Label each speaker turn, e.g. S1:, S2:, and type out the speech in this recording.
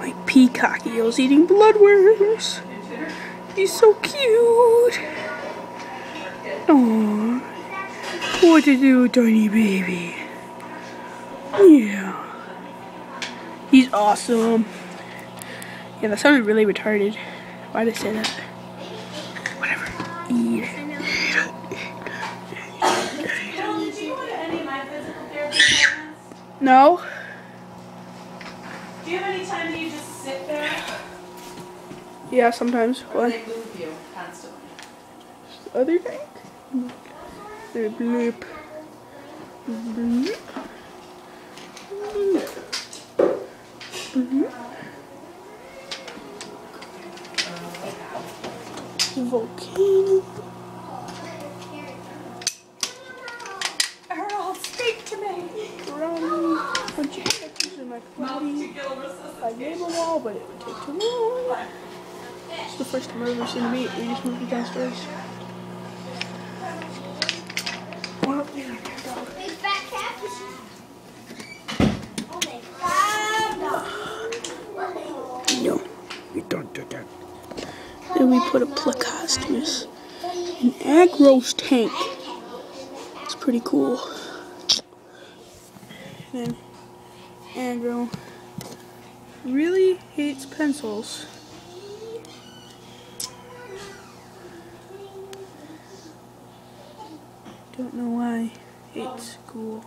S1: My peacock eel's eating bloodworms. He's so cute. Oh, what to do, tiny baby? Yeah. He's awesome. Yeah, that sounded really retarded. Why did I say that? Whatever. Eat it.
S2: Did you go to any of my physical therapy appointments?
S1: No.
S2: Do you have any time that you just sit there?
S1: Yeah, sometimes.
S2: Or
S1: What?
S2: do they move you constantly?
S1: Other thing? Bloop. Bloop. Bloop. Volcano.
S2: Earl, speak to me.
S1: When you had to in my body, I gave a wall, but it would take too long. It's the first time I've ever seen meat. We just moved it downstairs. Well, yeah, dog. No, you don't do that. Then we put a Placostomus, an Agros tank. It's pretty cool. And then Agro really hates pencils. Don't know why. Hates school.